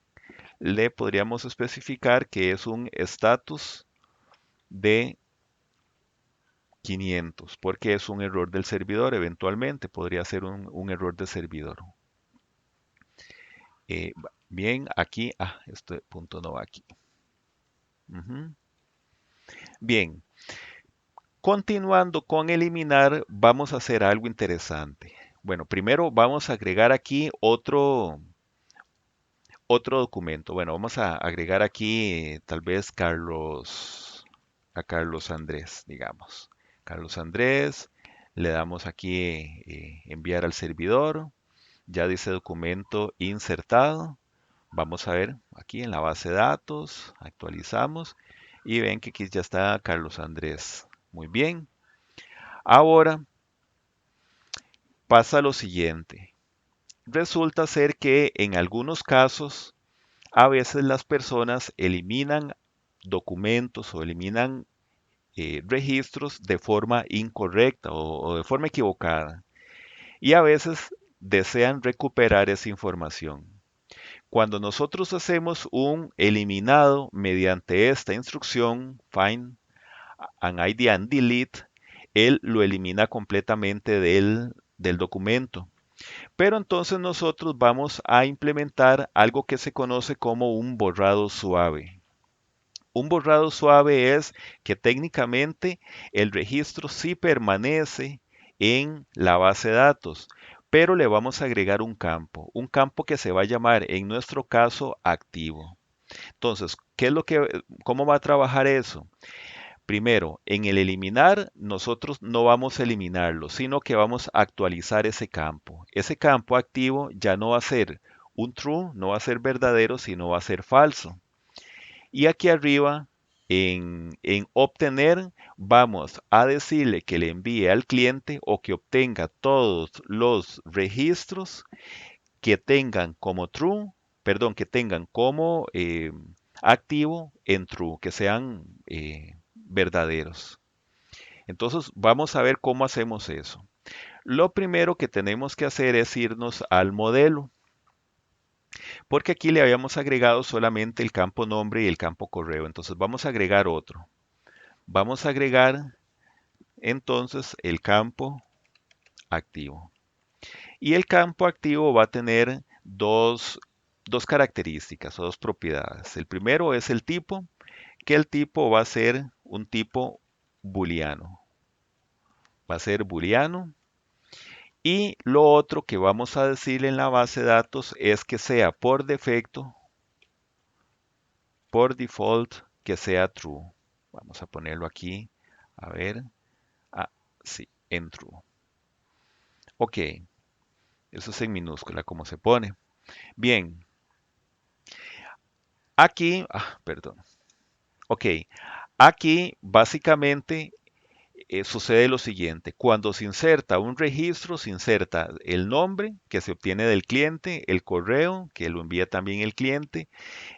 le podríamos especificar que es un status de 500, porque es un error del servidor, eventualmente podría ser un error de servidor. Bien, aquí, este punto no va aquí. Ujú. Bien, continuando con eliminar, vamos a hacer algo interesante. Bueno, primero vamos a agregar aquí otro documento. Bueno, vamos a agregar aquí tal vez a Carlos Andrés, digamos. Carlos Andrés, le damos aquí enviar al servidor. Ya dice documento insertado. Vamos a ver aquí en la base de datos, actualizamos y ven que aquí ya está Carlos Andrés. Muy bien. Ahora pasa lo siguiente. Resulta ser que en algunos casos, a veces las personas eliminan documentos o eliminan registros de forma incorrecta o de forma equivocada. Y a veces desean recuperar esa información. Cuando nosotros hacemos un eliminado mediante esta instrucción, find an ID and delete, él lo elimina completamente del documento. Pero entonces nosotros vamos a implementar algo que se conoce como un borrado suave. Un borrado suave es que técnicamente el registro sí permanece en la base de datos, pero le vamos a agregar un campo que se va a llamar en nuestro caso activo. Entonces, cómo va a trabajar eso? Primero, en el eliminar, nosotros no vamos a eliminarlo, sino que vamos a actualizar ese campo. Ese campo activo ya no va a ser un true, no va a ser verdadero, sino va a ser falso. Y aquí arriba, en obtener, vamos a decirle que le envíe al cliente o que obtenga todos los registros que tengan como true, perdón, que tengan como activo en true, que sean verdaderos. Entonces vamos a ver cómo hacemos eso. Lo primero que tenemos que hacer es irnos al modelo, porque aquí le habíamos agregado solamente el campo nombre y el campo correo. Entonces vamos a agregar otro. Vamos a agregar entonces el campo activo. Y el campo activo va a tener dos características o dos propiedades. El primero es el tipo, que el tipo va a ser un tipo booleano. Va a ser booleano. Y lo otro que vamos a decir en la base de datos es que sea por defecto, por default, que sea true. Vamos a ponerlo aquí. A ver. Ah, sí, en true. Ok, eso es en minúscula como se pone. Bien, aquí, perdón. Ok, aquí básicamente sucede lo siguiente. Cuando se inserta un registro, se inserta el nombre que se obtiene del cliente, el correo que lo envía también el cliente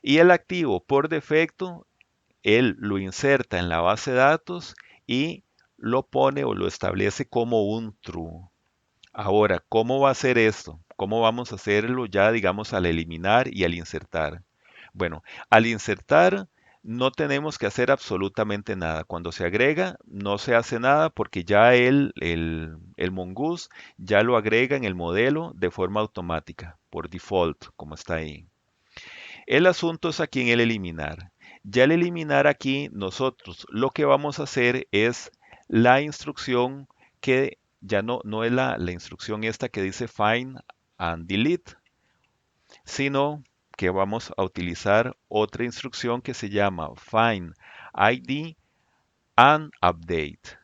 y el activo por defecto, él lo inserta en la base de datos y lo pone o lo establece como un true. Ahora, ¿cómo va a ser esto? ¿Cómo vamos a hacerlo ya, digamos, al eliminar y al insertar? Bueno, al insertar no tenemos que hacer absolutamente nada. Cuando se agrega, no se hace nada porque ya el Mongoose ya lo agrega en el modelo de forma automática, por default, como está ahí. El asunto es aquí en el eliminar. Ya al eliminar aquí, nosotros lo que vamos a hacer es la instrucción que ya no es la instrucción esta que dice find and delete, sino que vamos a utilizar otra instrucción que se llama find ID and update.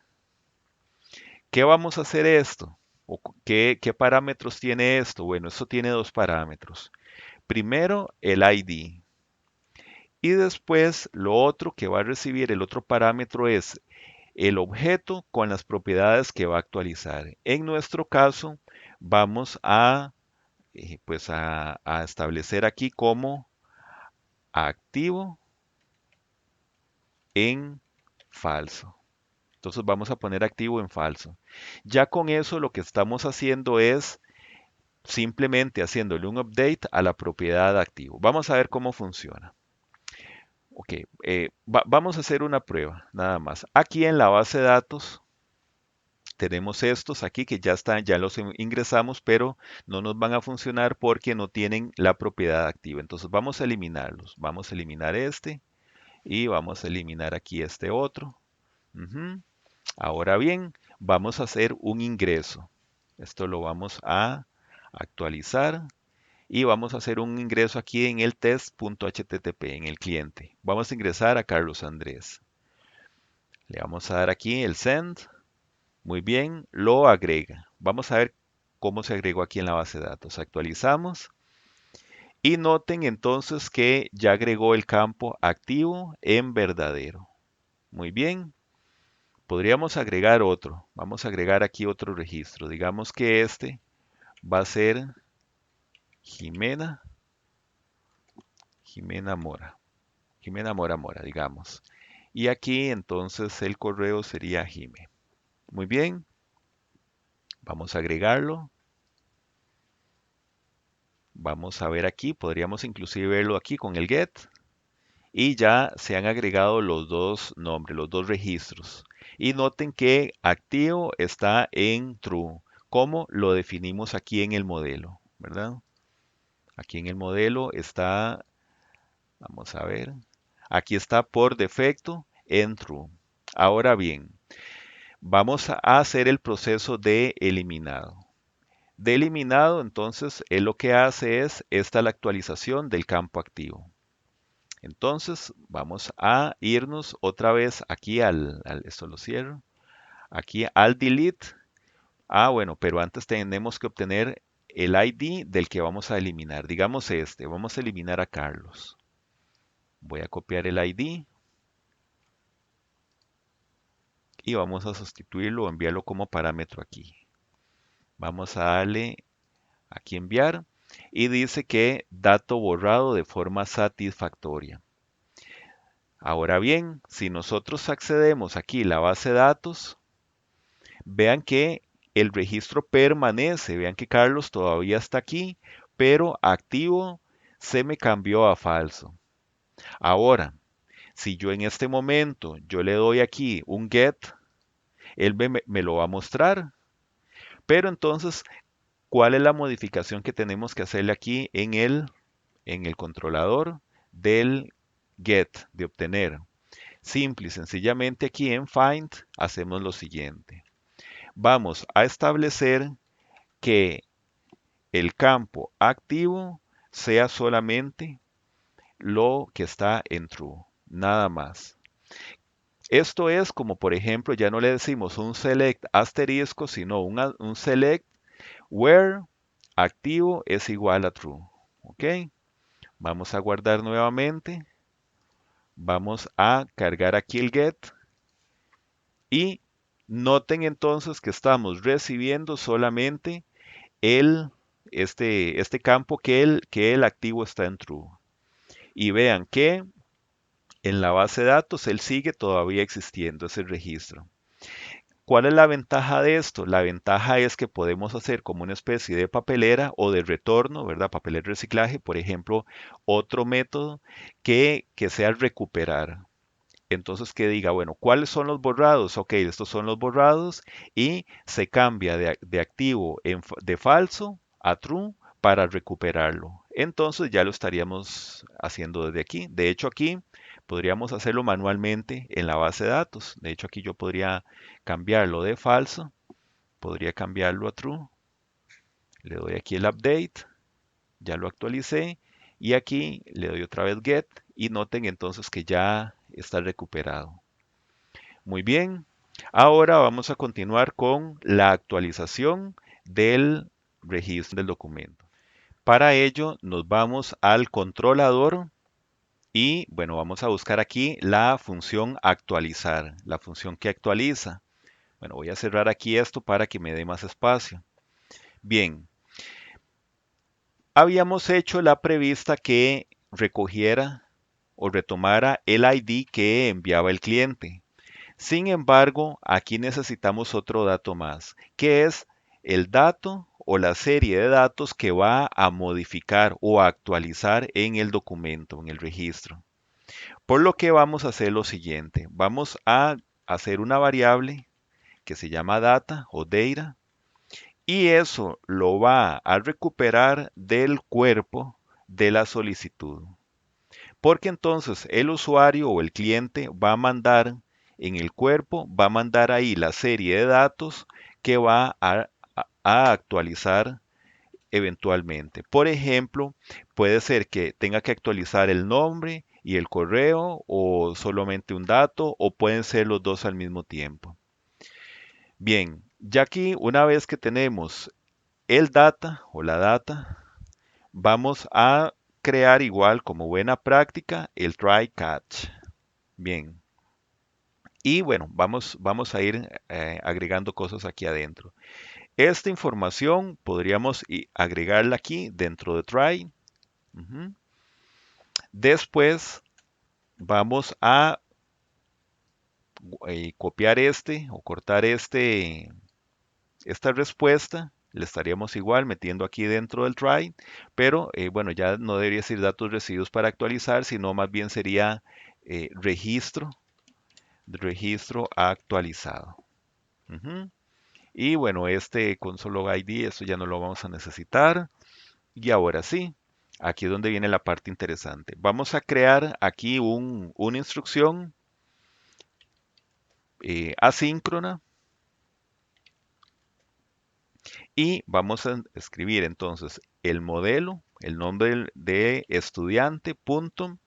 ¿Qué vamos a hacer esto? ¿O qué parámetros tiene esto? Bueno, esto tiene dos parámetros. Primero, el ID. Y después, lo otro que va a recibir el otro parámetro es el objeto con las propiedades que va a actualizar. En nuestro caso, vamos a establecer aquí como activo en falso. Entonces vamos a poner activo en falso. Ya con eso lo que estamos haciendo es simplemente haciéndole un update a la propiedad activo. Vamos a ver cómo funciona. Ok, vamos a hacer una prueba, nada más. Aquí en la base de datos tenemos estos aquí que ya están, ya los ingresamos, pero no nos van a funcionar porque no tienen la propiedad activa. Entonces vamos a eliminarlos. Vamos a eliminar este y vamos a eliminar aquí este otro. Ujú. Ahora bien, vamos a hacer un ingreso. Esto lo vamos a actualizar y vamos a hacer un ingreso aquí en el test.http, en el cliente. Vamos a ingresar a Carlos Andrés. Le vamos a dar aquí el send. Muy bien, lo agrega. Vamos a ver cómo se agregó aquí en la base de datos. Actualizamos y noten entonces que ya agregó el campo activo en verdadero. Muy bien, podríamos agregar otro. Vamos a agregar aquí otro registro. Digamos que este va a ser Jimena, Jimena Mora. Jimena Mora Mora, digamos. Y aquí entonces el correo sería Jime. Muy bien, vamos a agregarlo. Vamos a ver aquí, podríamos inclusive verlo aquí con el get. Y ya se han agregado los dos nombres, los dos registros. Y noten que activo está en true, como lo definimos aquí en el modelo, ¿verdad? Aquí en el modelo está, vamos a ver, aquí está por defecto en true. Ahora bien, vamos a hacer el proceso de eliminado. De eliminado, entonces, él lo que hace es, esta la actualización del campo activo. Entonces, vamos a irnos otra vez aquí esto lo cierro, aquí al delete. Ah, bueno, pero antes tenemos que obtener el ID del que vamos a eliminar. Digamos este, vamos a eliminar a Carlos. Voy a copiar el ID y vamos a sustituirlo o enviarlo como parámetro aquí. Vamos a darle aquí enviar y dice que dato borrado de forma satisfactoria. Ahora bien, si nosotros accedemos aquí a la base de datos, vean que el registro permanece, vean que Carlos todavía está aquí, pero activo se me cambió a falso. Ahora, si yo en este momento yo le doy aquí un get, él me lo va a mostrar, pero entonces, ¿cuál es la modificación que tenemos que hacerle aquí en el controlador del get, de obtener? Simple y sencillamente aquí en find hacemos lo siguiente. Vamos a establecer que el campo activo sea solamente lo que está en true, nada más. Esto es como, por ejemplo, ya no le decimos un select asterisco, sino un select where activo es igual a true. ¿Ok? Vamos a guardar nuevamente. Vamos a cargar aquí el get. Y noten entonces que estamos recibiendo solamente este campo que el activo está en true. Y vean que en la base de datos él sigue todavía existiendo ese registro. ¿Cuál es la ventaja de esto? La ventaja es que podemos hacer como una especie de papelera o de retorno, ¿verdad? Papelera de reciclaje, por ejemplo, otro método que sea recuperar. Entonces que diga, bueno, ¿cuáles son los borrados? Ok, estos son los borrados y se cambia de activo de falso a true para recuperarlo. Entonces ya lo estaríamos haciendo desde aquí. De hecho, aquí podríamos hacerlo manualmente en la base de datos. De hecho, aquí yo podría cambiarlo de falso, podría cambiarlo a true. Le doy aquí el update, ya lo actualicé y aquí le doy otra vez get y noten entonces que ya está recuperado. Muy bien, ahora vamos a continuar con la actualización del registro del documento. Para ello nos vamos al controlador y bueno, vamos a buscar aquí la función actualizar, la función que actualiza. Bueno, voy a cerrar aquí esto para que me dé más espacio. Bien, habíamos hecho la prevista que recogiera o retomara el ID que enviaba el cliente. Sin embargo, aquí necesitamos otro dato más, que es el dato o la serie de datos que va a modificar o a actualizar en el documento, en el registro. Por lo que vamos a hacer lo siguiente, vamos a hacer una variable que se llama data o data y eso lo va a recuperar del cuerpo de la solicitud. Porque entonces el usuario o el cliente va a mandar en el cuerpo, va a mandar ahí la serie de datos que va a actualizar eventualmente. Por ejemplo, puede ser que tenga que actualizar el nombre y el correo o solamente un dato o pueden ser los dos al mismo tiempo. Bien, ya aquí una vez que tenemos el data o la data, vamos a crear igual como buena práctica el try catch. Bien, y bueno, vamos a ir agregando cosas aquí adentro. Esta información podríamos agregarla aquí dentro de try. Ujú. Después vamos a copiar este o cortar esta respuesta. Le estaríamos igual metiendo aquí dentro del try, pero bueno, ya no debería ser datos recibidos para actualizar, sino más bien sería registro actualizado. Ujú. Y bueno, este console log ID, esto ya no lo vamos a necesitar. Y ahora sí, aquí es donde viene la parte interesante. Vamos a crear aquí una instrucción asíncrona y vamos a escribir entonces el modelo, el nombre de estudiante, punto,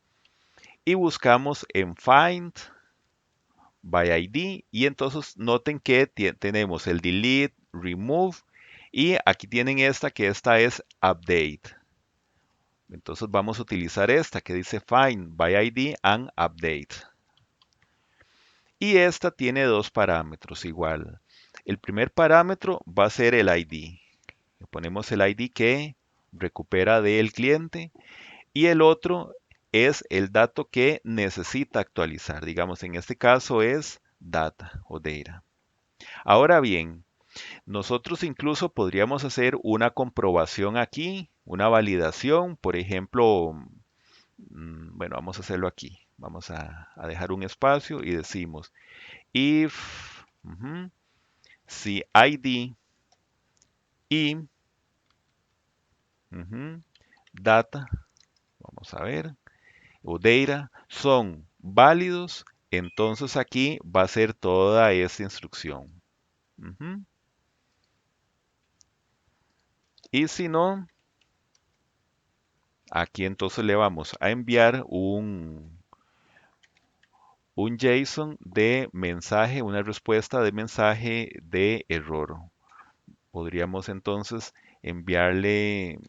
y buscamos en find by ID y entonces noten que tenemos el delete, remove y aquí tienen esta que esta es update. Entonces vamos a utilizar esta que dice find by ID and update. Y esta tiene dos parámetros igual. El primer parámetro va a ser el ID. Le ponemos el ID que recupera del cliente y el otro es el dato que necesita actualizar. Digamos, en este caso es data o data. Ahora bien, nosotros incluso podríamos hacer una comprobación aquí, una validación, por ejemplo, bueno, vamos a hacerlo aquí. Vamos a dejar un espacio y decimos if si ID y data, vamos a ver, o data son válidos, entonces aquí va a ser toda esta instrucción. Ujú. Y si no, aquí entonces le vamos a enviar un JSON de mensaje, una respuesta de mensaje de error. Podríamos entonces enviarle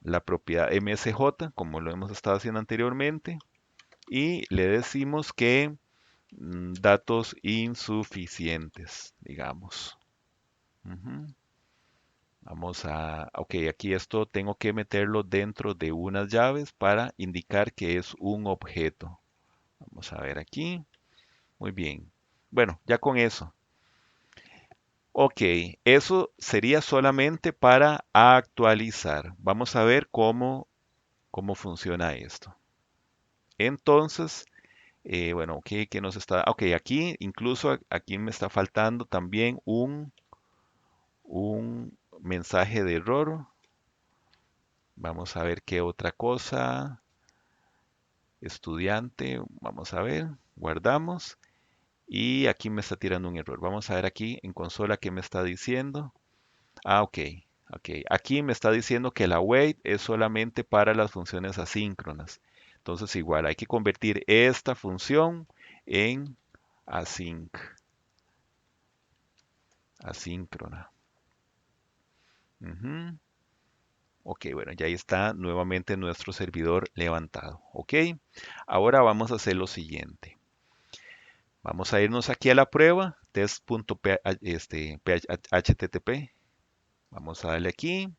la propiedad MSJ, como lo hemos estado haciendo anteriormente, y le decimos que datos insuficientes, digamos. Ujú. Ok, aquí esto tengo que meterlo dentro de unas llaves para indicar que es un objeto. Vamos a ver aquí. Muy bien. Bueno, ya con eso. Ok, eso sería solamente para actualizar. Vamos a ver cómo funciona esto. Entonces, bueno, ok, ¿qué nos está? Ok, aquí incluso aquí me está faltando también un mensaje de error. Vamos a ver qué otra cosa. Estudiante, vamos a ver, guardamos. Y aquí me está tirando un error. Vamos a ver aquí en consola qué me está diciendo. Ah, ok, ok. Aquí me está diciendo que la wait es solamente para las funciones asíncronas. Entonces igual hay que convertir esta función en asíncrona. Ujú. Ok, bueno, ya ahí está nuevamente nuestro servidor levantado. Ok, ahora vamos a hacer lo siguiente. Vamos a irnos aquí a la prueba, test.http. Vamos a darle aquí.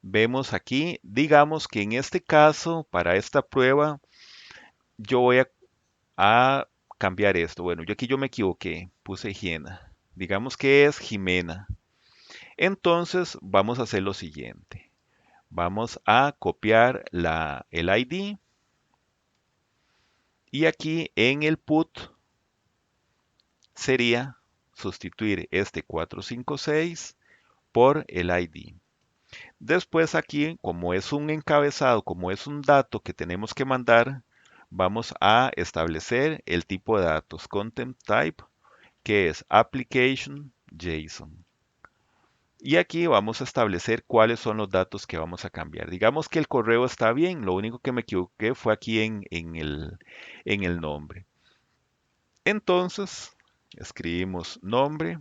Vemos aquí, digamos que en este caso, para esta prueba, yo voy a cambiar esto. Bueno, yo aquí yo me equivoqué, puse Hiena. Digamos que es Jimena. Entonces, vamos a hacer lo siguiente. Vamos a copiar el ID y aquí en el put sería sustituir este 456 por el ID. Después aquí, como es un encabezado, como es un dato que tenemos que mandar, vamos a establecer el tipo de datos, content type, que es application JSON. Y aquí vamos a establecer cuáles son los datos que vamos a cambiar. Digamos que el correo está bien, lo único que me equivoqué fue aquí en el nombre. Entonces, escribimos nombre,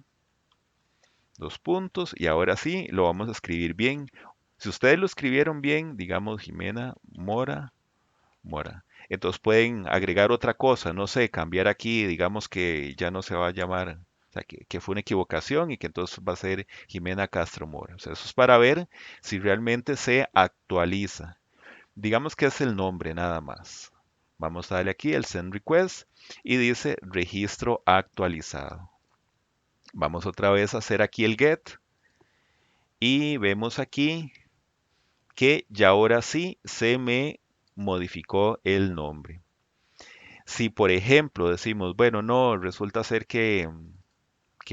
dos puntos, y ahora sí, lo vamos a escribir bien. Si ustedes lo escribieron bien, digamos Jimena Mora, Mora. Entonces pueden agregar otra cosa, no sé, cambiar aquí, digamos que ya no se va a llamar, o sea, que fue una equivocación y que entonces va a ser Jimena Castro Mora. O sea, eso es para ver si realmente se actualiza. Digamos que es el nombre nada más. Vamos a darle aquí el send request y dice registro actualizado. Vamos otra vez a hacer aquí el get y vemos aquí que ya ahora sí se me modificó el nombre. Si por ejemplo decimos, bueno, no, resulta ser que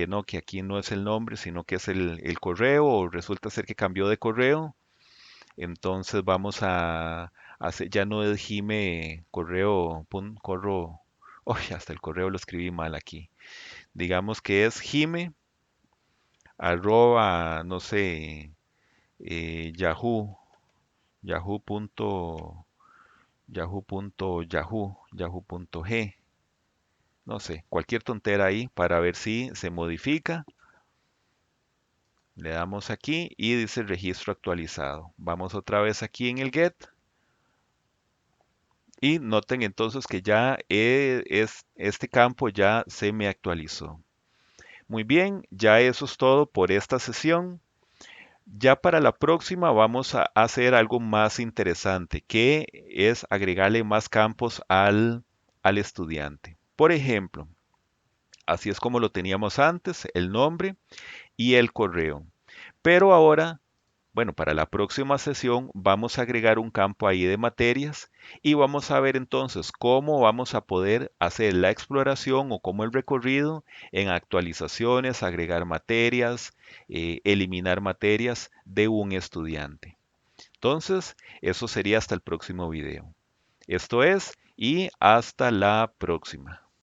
no, que aquí no es el nombre, sino que es el correo, o resulta ser que cambió de correo, entonces vamos a hacer, ya no es Jime correo, uy, hasta el correo lo escribí mal aquí. Digamos que es Jime arroba, no sé, Yahoo, Yahoo punto, Yahoo.g, no sé, cualquier tontera ahí para ver si se modifica. Le damos aquí y dice registro actualizado. Vamos otra vez aquí en el get y noten entonces que ya este campo ya se me actualizó. Muy bien, ya eso es todo por esta sesión. Ya para la próxima vamos a hacer algo más interesante, que es agregarle más campos al estudiante. Por ejemplo, así es como lo teníamos antes, el nombre y el correo. Pero ahora, bueno, para la próxima sesión vamos a agregar un campo ahí de materias y vamos a ver entonces cómo vamos a poder hacer la exploración o cómo el recorrido en actualizaciones, agregar materias, eliminar materias de un estudiante. Entonces, eso sería hasta el próximo video. Esto es, y hasta la próxima.